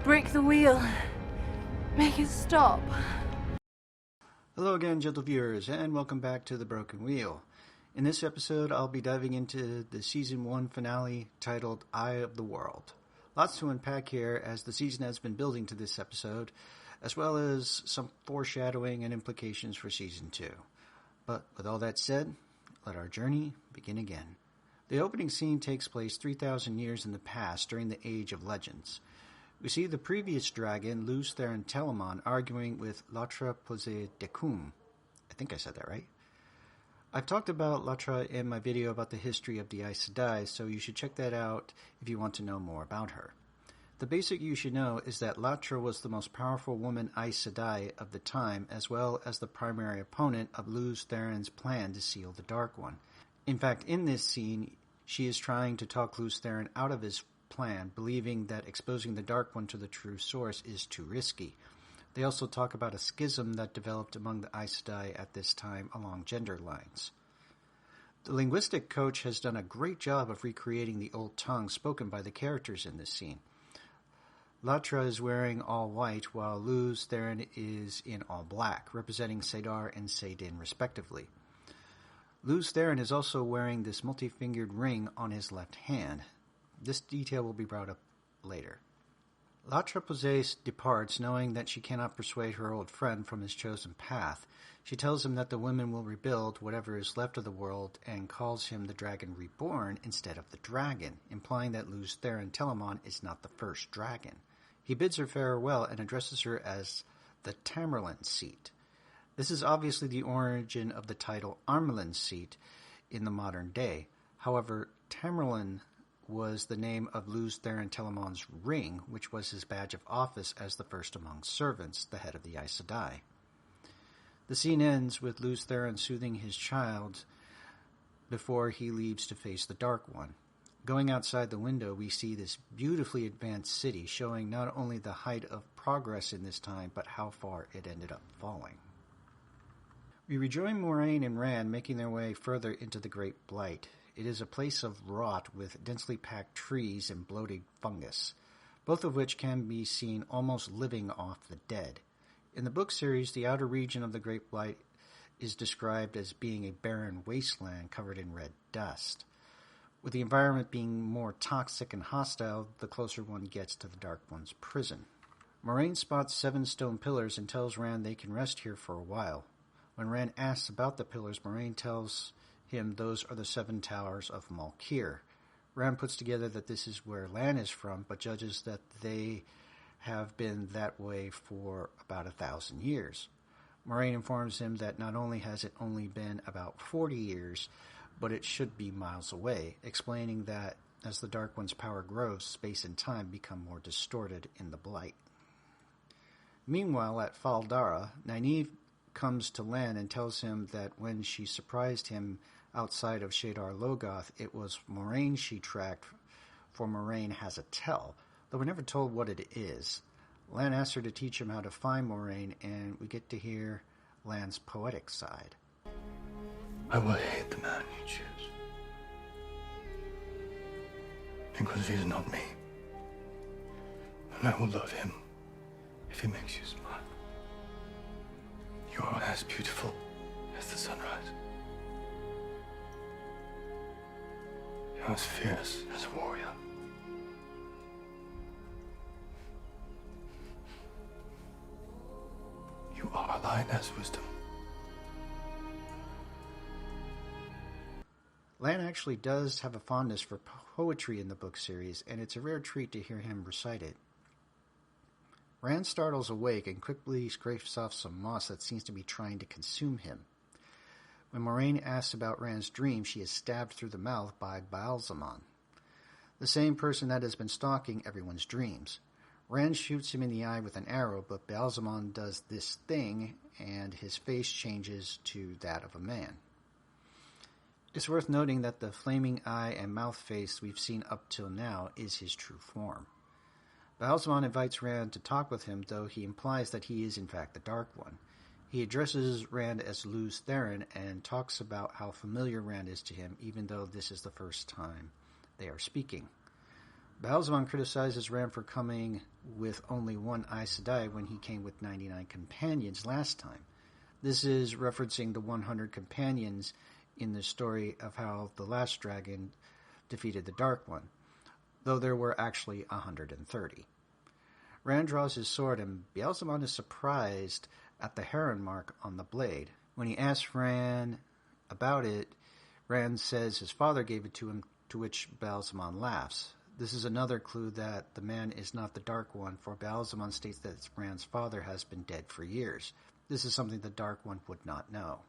Break the wheel. Make it stop. Hello again, gentle viewers, and welcome back to The Broken Wheel. In this episode, I'll be diving into the Season 1 finale titled Eye of the World. Lots to unpack here as the season has been building to this episode, as well as some foreshadowing and implications for Season 2. But with all that said, let our journey begin again. The opening scene takes place 3,000 years in the past during the Age of Legends. We see the previous dragon, Luz Theron Telamon, arguing with Latra Posé Decum. I think I said that right. I've talked about Latra in my video about the history of the Aes Sedai, so you should check that out if you want to know more about her. The basic you should know is that Latra was the most powerful woman Aes Sedai of the time, as well as the primary opponent of Luz Theron's plan to seal the Dark One. In fact, in this scene, she is trying to talk Luz Theron out of his plan, believing that exposing the Dark One to the true source is too risky. They also talk about a schism that developed among the Aes Sedai at this time along gender lines. The linguistic coach has done a great job of recreating the old tongue spoken by the characters in this scene. Latra is wearing all white, while Luz Theron is in all black, representing Saidar and Saidin respectively. Luz Theron is also wearing this multi-fingered ring on his left hand. This detail will be brought up later. Latra Posé departs, knowing that she cannot persuade her old friend from his chosen path. She tells him that the women will rebuild whatever is left of the world and calls him the Dragon Reborn instead of the dragon, implying that Luz Theron Telamon is not the first dragon. He bids her farewell and addresses her as the Tamerlane Seat. This is obviously the origin of the title Amyrlin Seat in the modern day. However, Tamerlane was the name of Luz Theron Telamon's ring, which was his badge of office as the first among servants, the head of the Aes Sedai. The scene ends with Luz Theron soothing his child before he leaves to face the Dark One. Going outside the window, we see this beautifully advanced city, showing not only the height of progress in this time, but how far it ended up falling. We rejoin Moirainne and Rand making their way further into the Great Blight. It is a place of rot with densely packed trees and bloated fungus, both of which can be seen almost living off the dead. In the book series, the outer region of the Great Blight is described as being a barren wasteland covered in red dust. With the environment being more toxic and hostile, the closer one gets to the Dark One's prison. Moirainne spots 7 stone pillars and tells Rand they can rest here for a while. When Rand asks about the pillars, Moirainne tells him those are the 7 towers of Malkir. Rand puts together that this is where Lan is from, but judges that they have been that way for about 1,000 years. Moirainne informs him that not only has it only been about 40 years, but it should be miles away, explaining that as the Dark One's power grows, space and time become more distorted in the Blight. Meanwhile, at Fal Dara, Nynaeve comes to Lan and tells him that when she surprised him outside of Shadar Logoth, it was Moirainne she tracked, for Moirainne has a tell, though we're never told what it is. Lan asks her to teach him how to find Moirainne, and we get to hear Lan's poetic side. I will hate the man you choose, because he is not me, and I will love him if he makes you smile. You are as beautiful as the sunrise. You're as fierce as a warrior. You are lioness wisdom. Lan actually does have a fondness for poetry in the book series, and it's a rare treat to hear him recite it. Rand startles awake and quickly scrapes off some moss that seems to be trying to consume him. When Moirainne asks about Rand's dream, she is stabbed through the mouth by Baalzamon, the same person that has been stalking everyone's dreams. Rand shoots him in the eye with an arrow, but Baalzamon does this thing, and his face changes to that of a man. It's worth noting that the flaming eye and mouth face we've seen up till now is his true form. Baalzamon invites Rand to talk with him, though he implies that he is in fact the Dark One. He addresses Rand as Luz Theron and talks about how familiar Rand is to him, even though this is the first time they are speaking. Baalzamon criticizes Rand for coming with only one Aes Sedai when he came with 99 companions last time. This is referencing the 100 companions in the story of how the last dragon defeated the Dark One, though there were actually 130. Rand draws his sword, and Ba'alzamon is surprised at the heron mark on the blade. When he asks Rand about it, Rand says his father gave it to him, to which Ba'alzamon laughs. This is another clue that the man is not the Dark One, for Ba'alzamon states that Rand's father has been dead for years. This is something the Dark One would not know.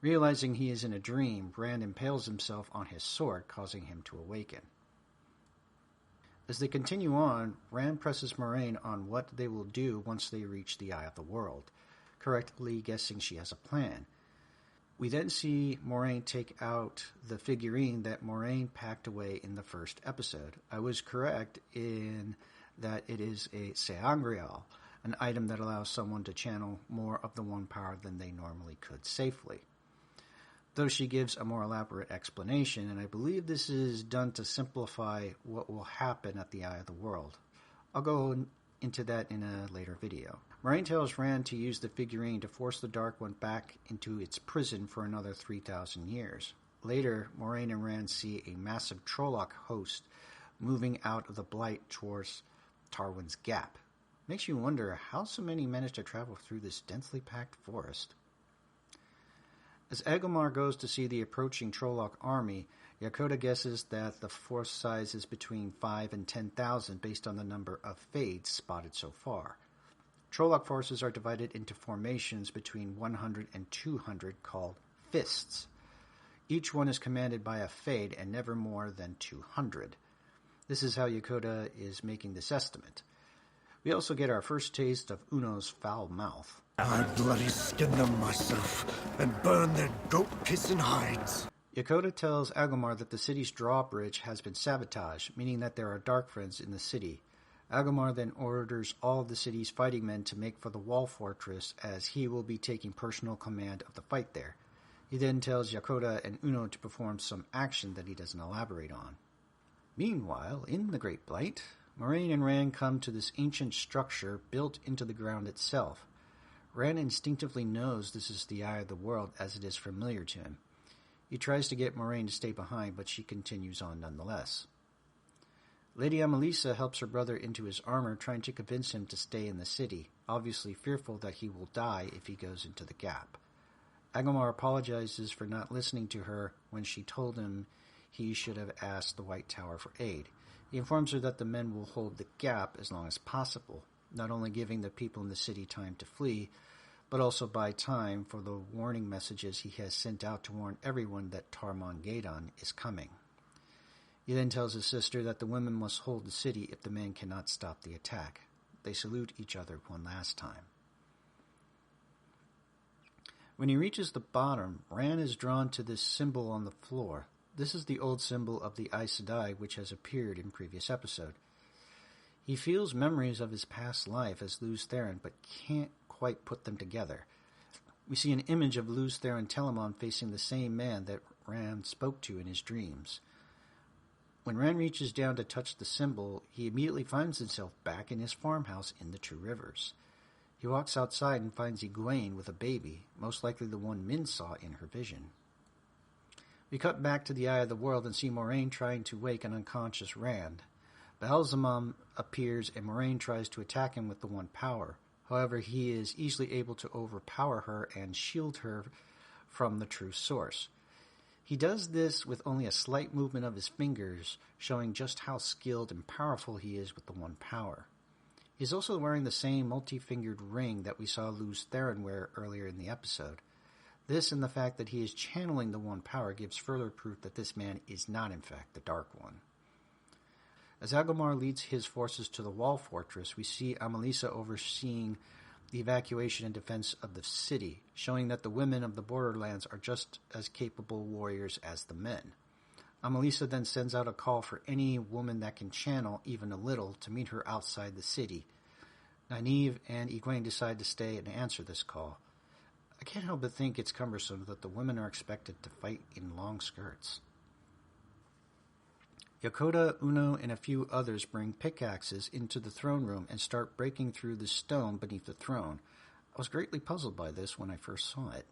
Realizing he is in a dream, Rand impales himself on his sword, causing him to awaken. As they continue on, Rand presses Moirainne on what they will do once they reach the Eye of the World, correctly guessing she has a plan. We then see Moirainne take out the figurine that Moirainne packed away in the first episode. I was correct in that it is a Seangrial, an item that allows someone to channel more of the one power than they normally could safely. Though she gives a more elaborate explanation, and I believe this is done to simplify what will happen at the Eye of the World. I'll go into that in a later video. Moirainne tells Rand to use the figurine to force the Dark One back into its prison for another 3,000 years. Later, Moirainne and Rand see a massive Trolloc host moving out of the Blight towards Tarwin's Gap. Makes you wonder how so many managed to travel through this densely packed forest. As Agomar goes to see the approaching Trolloc army, Yakota guesses that the force size is between 5 and 10,000 based on the number of Fades spotted so far. Trolloc forces are divided into formations between 100 and 200 called Fists. Each one is commanded by a Fade and never more than 200. This is how Yakota is making this estimate. We also get our first taste of Uno's foul mouth. I'd bloody skin them myself and burn their goat piss and hides. Yakota tells Agomar that the city's drawbridge has been sabotaged, meaning that there are Darkfriends in the city. Agomar then orders all of the city's fighting men to make for the wall fortress, as he will be taking personal command of the fight there. He then tells Yakota and Uno to perform some action that he doesn't elaborate on. Meanwhile, in the Great Blight, Moirainne and Rand come to this ancient structure built into the ground itself. Rand instinctively knows this is the Eye of the World, as it is familiar to him. He tries to get Moirainne to stay behind, but she continues on nonetheless. Lady Amelisa helps her brother into his armor, trying to convince him to stay in the city, obviously fearful that he will die if he goes into the gap. Agomar apologizes for not listening to her when she told him he should have asked the White Tower for aid. He informs her that the men will hold the gap as long as possible, not only giving the people in the city time to flee, but also buy time for the warning messages he has sent out to warn everyone that Tarmon Gai'don is coming. He then tells his sister that the women must hold the city if the men cannot stop the attack. They salute each other one last time. When he reaches the bottom, Rand is drawn to this symbol on the floor. This is the old symbol of the Aes Sedai, which has appeared in previous episode. He feels memories of his past life as Lews Therin, but can't quite put them together. We see an image of Lews Therin Telamon facing the same man that Rand spoke to in his dreams. When Rand reaches down to touch the symbol, he immediately finds himself back in his farmhouse in the Two Rivers. He walks outside and finds Egwene with a baby, most likely the one Min saw in her vision. We cut back to the Eye of the World and see Moirainne trying to wake an unconscious Rand. Ba'alzamon appears and Moirainne tries to attack him with the One Power. However, he is easily able to overpower her and shield her from the true source. He does this with only a slight movement of his fingers, showing just how skilled and powerful he is with the One Power. He is also wearing the same multi-fingered ring that we saw Lews Therin wear earlier in the episode. This and the fact that he is channeling the One Power gives further proof that this man is not in fact the Dark One. As Agomar leads his forces to the wall fortress, we see Amelisa overseeing the evacuation and defense of the city, showing that the women of the borderlands are just as capable warriors as the men. Amelisa then sends out a call for any woman that can channel even a little to meet her outside the city. Nynaeve and Egwene decide to stay and answer this call. I can't help but think it's cumbersome that the women are expected to fight in long skirts. Yokota, Uno, and a few others bring pickaxes into the throne room and start breaking through the stone beneath the throne. I was greatly puzzled by this when I first saw it.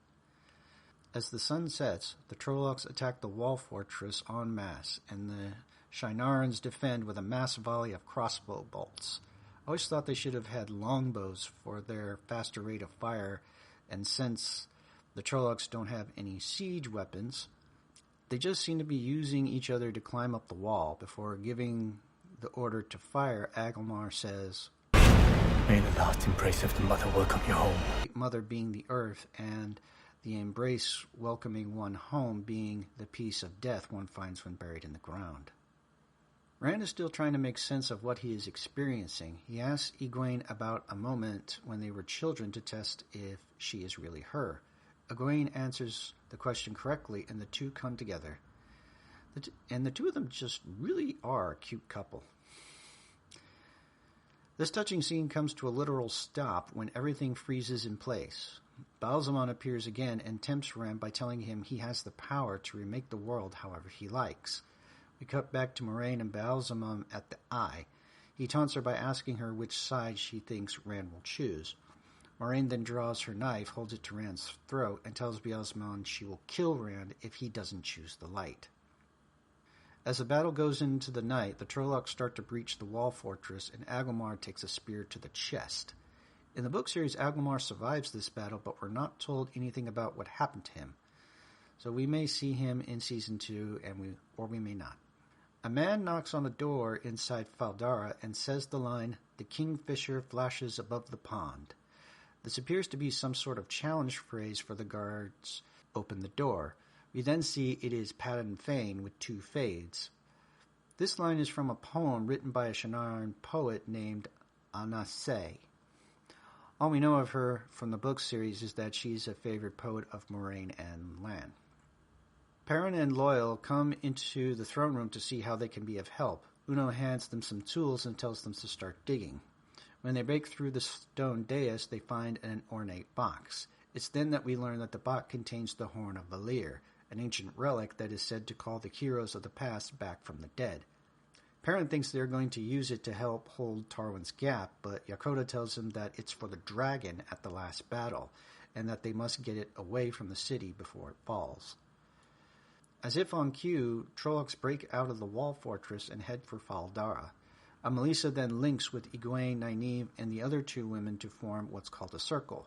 As the sun sets, the Trollocs attack the wall fortress en masse, and the Shienarans defend with a mass volley of crossbow bolts. I always thought they should have had longbows for their faster rate of fire, and since the Trollocs don't have any siege weapons, they just seem to be using each other to climb up the wall. Before giving the order to fire, Agelmar says, "May the last embrace of the mother welcome you home." Mother being the earth, and the embrace welcoming one home being the peace of death one finds when buried in the ground. Rand is still trying to make sense of what he is experiencing. He asks Egwene about a moment when they were children to test if she is really her. Egwene answers the question correctly, and the two come together. And the two of them just really are a cute couple. This touching scene comes to a literal stop when everything freezes in place. Ba'alzamon appears again and tempts Rand by telling him he has the power to remake the world however he likes. We cut back to Moirainne and Ba'alzamon at the Eye. He taunts her by asking her which side she thinks Rand will choose. Moirainne then draws her knife, holds it to Rand's throat, and tells Ba'alzamon she will kill Rand if he doesn't choose the light. As the battle goes into the night, the Trollocs start to breach the wall fortress, and Agelmar takes a spear to the chest. In the book series, Agelmar survives this battle, but we're not told anything about what happened to him. So we may see him in Season 2, or we may not. A man knocks on a door inside Fal Dara and says the line, "The kingfisher flashes above the pond." This appears to be some sort of challenge phrase for the guards open the door. We then see it is Padan Fain with two fades. This line is from a poem written by a Shienaran poet named Anase. All we know of her from the book series is that she's a favorite poet of Moirainne and Lan. Perrin and Loial come into the throne room to see how they can be of help. Uno hands them some tools and tells them to start digging. When they break through the stone dais, they find an ornate box. It's then that we learn that the box contains the Horn of Valir, an ancient relic that is said to call the heroes of the past back from the dead. Perrin thinks they're going to use it to help hold Tarwin's Gap, but Yokota tells him that it's for the dragon at the last battle, and that they must get it away from the city before it falls. As if on cue, Trollocs break out of the wall fortress and head for Fal Dara. Amalisa then links with Egwene, Nynaeve, and the other two women to form what's called a circle.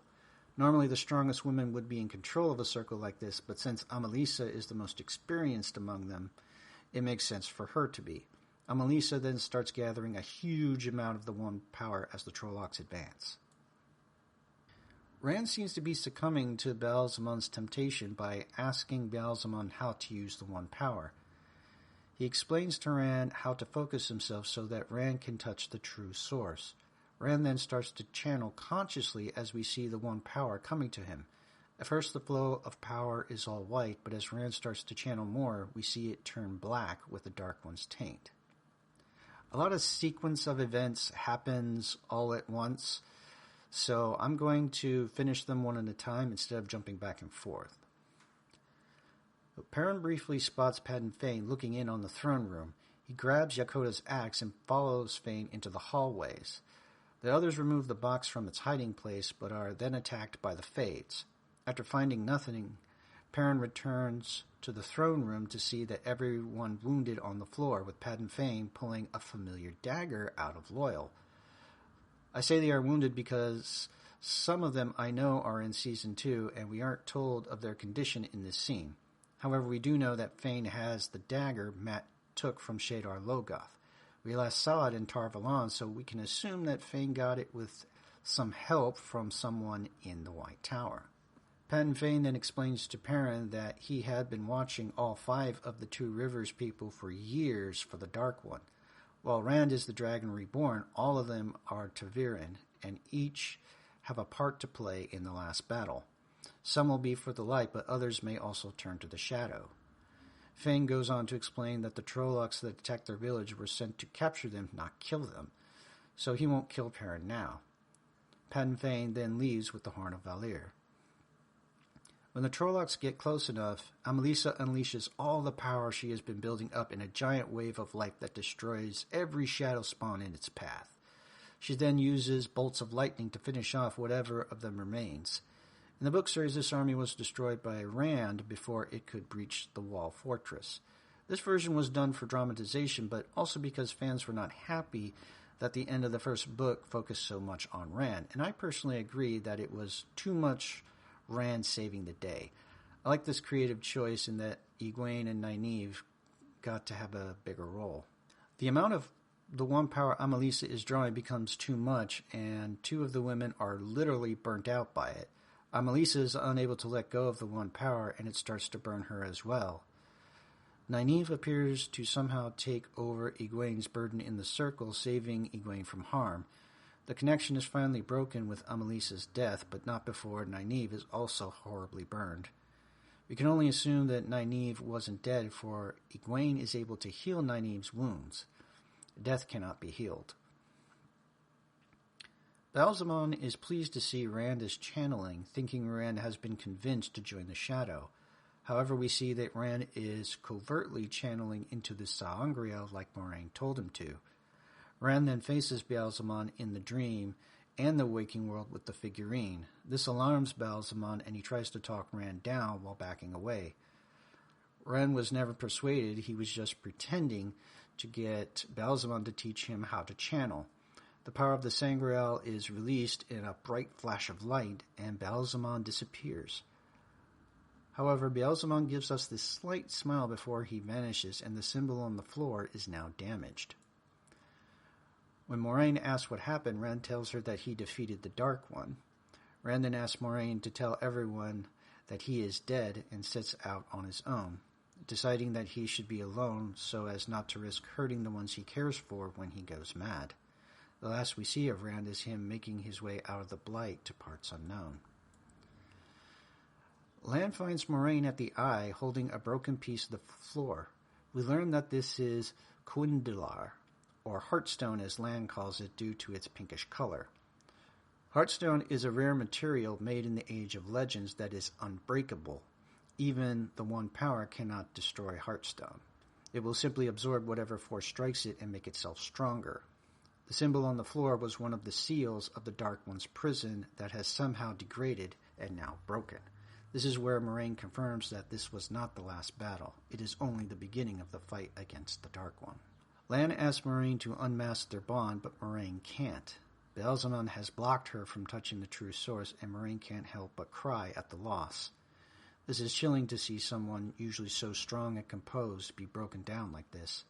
Normally the strongest woman would be in control of a circle like this, but since Amalisa is the most experienced among them, it makes sense for her to be. Amalisa then starts gathering a huge amount of the One Power as the Trollocs advance. Rand seems to be succumbing to Ba'alzamon's temptation by asking Ba'alzamon how to use the One Power. He explains to Rand how to focus himself so that Rand can touch the true source. Rand then starts to channel consciously as we see the One Power coming to him. At first the flow of power is all white, but as Rand starts to channel more, we see it turn black with the Dark One's taint. A lot of sequence of events happens all at once, so I'm going to finish them one at a time instead of jumping back and forth. Perrin briefly spots Padan Fain looking in on the throne room. He grabs Yokota's axe and follows Fain into the hallways. The others remove the box from its hiding place, but are then attacked by the Fades. After finding nothing, Perrin returns to the throne room to see that everyone wounded on the floor, with Padan Fain pulling a familiar dagger out of Loial. I say they are wounded because some of them I know are in Season 2, and we aren't told of their condition in this scene. However, we do know that Fain has the dagger Mat took from Shadar Logoth. We last saw it in Tar Valon, so we can assume that Fain got it with some help from someone in the White Tower. Padan Fain then explains to Perrin that he had been watching all 5 of the Two Rivers people for years for the Dark One. While Rand is the Dragon Reborn, all of them are Ta'veren, and each have a part to play in the last battle. Some will be for the light, but others may also turn to the shadow. Fain goes on to explain that the Trollocs that attacked their village were sent to capture them, not kill them, so he won't kill Perrin now. Padan Fain then leaves with the Horn of Valir. When the Trollocs get close enough, Amelisa unleashes all the power she has been building up in a giant wave of light that destroys every Shadowspawn in its path. She then uses bolts of lightning to finish off whatever of them remains. In the book series, this army was destroyed by Rand before it could breach the Wall Fortress. This version was done for dramatization, but also because fans were not happy that the end of the first book focused so much on Rand, and I personally agree that it was too much Rand saving the day. I like this creative choice in that Egwene and Nynaeve got to have a bigger role. The amount of the one power Amelisa is drawing becomes too much, and two of the women are literally burnt out by it. Amelisa is unable to let go of the one power, and it starts to burn her as well. Nynaeve appears to somehow take over Egwene's burden in the circle, saving Egwene from harm. The connection is finally broken with Amelisa's death, but not before Nynaeve is also horribly burned. We can only assume that Nynaeve wasn't dead, for Egwene is able to heal Nynaeve's wounds. Death cannot be healed. Balsamon is pleased to see Rand is channeling, thinking Rand has been convinced to join the Shadow. However, we see that Rand is covertly channeling into the Sangreal like Moirainne told him to. Rand then faces Balsamon in the dream and the waking world with the figurine. This alarms Balsamon, and he tries to talk Rand down while backing away. Rand was never persuaded, he was just pretending to get Balsamon to teach him how to channel. The power of the Sangreal is released in a bright flash of light, and Balsamon disappears. However, Balsamon gives us this slight smile before he vanishes, and the symbol on the floor is now damaged. When Moirainne asks what happened, Rand tells her that he defeated the Dark One. Rand then asks Moirainne to tell everyone that he is dead and sets out on his own, deciding that he should be alone so as not to risk hurting the ones he cares for when he goes mad. The last we see of Rand is him making his way out of the Blight to parts unknown. Lan finds Moirainne at the Eye holding a broken piece of the floor. We learn that this is Cuindlar, or Heartstone as Lan calls it due to its pinkish color. Heartstone is a rare material made in the Age of Legends that is unbreakable. Even the one power cannot destroy Heartstone. It will simply absorb whatever force strikes it and make itself stronger. The symbol on the floor was one of the seals of the Dark One's prison that has somehow degraded and now broken. This is where Moirainne confirms that this was not the last battle. It is only the beginning of the fight against the Dark One. Lan asks Moirainne to unmask their bond, but Moirainne can't. Balsamon has blocked her from touching the true source, and Moirainne can't help but cry at the loss. This is chilling to see someone usually so strong and composed be broken down like this.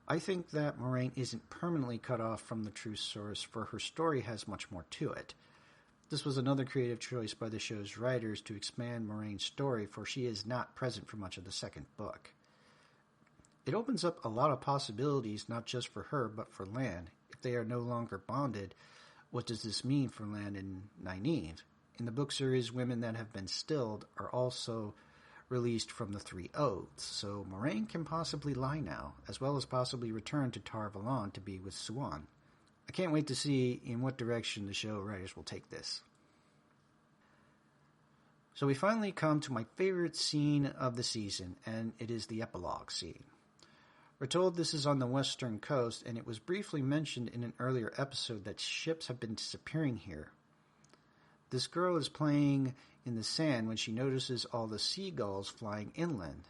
I think that Moirainne isn't permanently cut off from the true source, for her story has much more to it. This was another creative choice by the show's writers to expand Moirainne's story, for she is not present for much of the second book. It opens up a lot of possibilities, not just for her, but for Lan. If they are no longer bonded, what does this mean for Lan and Nynaeve? In the book series, women that have been stilled are also released from the Three Oaths, so Moirainne can possibly lie now, as well as possibly return to Tar Valon to be with Siuan. I can't wait to see in what direction the show writers will take this. So we finally come to my favorite scene of the season, and it is the epilogue scene. We're told this is on the western coast, and it was briefly mentioned in an earlier episode that ships have been disappearing here. This girl is playing in the sand when she notices all the seagulls flying inland.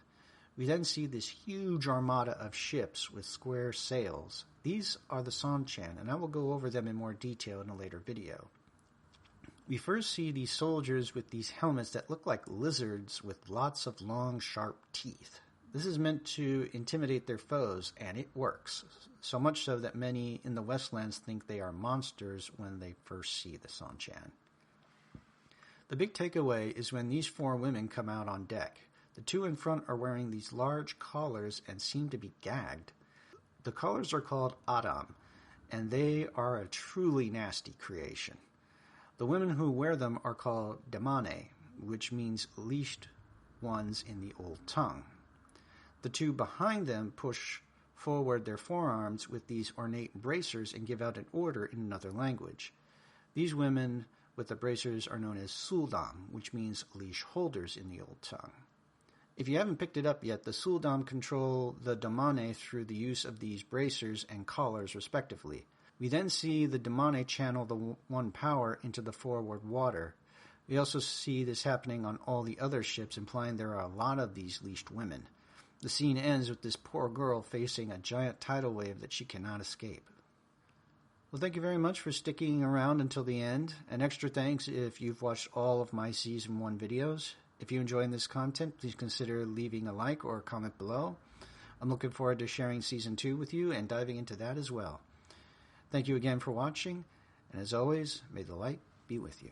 We then see this huge armada of ships with square sails. These are the Seanchan, and I will go over them in more detail in a later video. We first see these soldiers with these helmets that look like lizards with lots of long, sharp teeth. This is meant to intimidate their foes, and it works. So much so that many in the Westlands think they are monsters when they first see the Seanchan. The big takeaway is when these four women come out on deck. The two in front are wearing these large collars and seem to be gagged. The collars are called Adam, and they are a truly nasty creation. The women who wear them are called Damane, which means leashed ones in the old tongue. The two behind them push forward their forearms with these ornate bracers and give out an order in another language. These women with the bracers are known as Suldam, which means leash holders in the old tongue. If you haven't picked it up yet, the Suldam control the Damane through the use of these bracers and collars respectively. We then see the Damane channel the one power into the forward water. We also see this happening on all the other ships, implying there are a lot of these leashed women. The scene ends with this poor girl facing a giant tidal wave that she cannot escape. Well, thank you very much for sticking around until the end. An extra thanks if you've watched all of my Season 1 videos. If you're enjoying this content, please consider leaving a like or a comment below. I'm looking forward to sharing Season 2 with you and diving into that as well. Thank you again for watching, and as always, may the light be with you.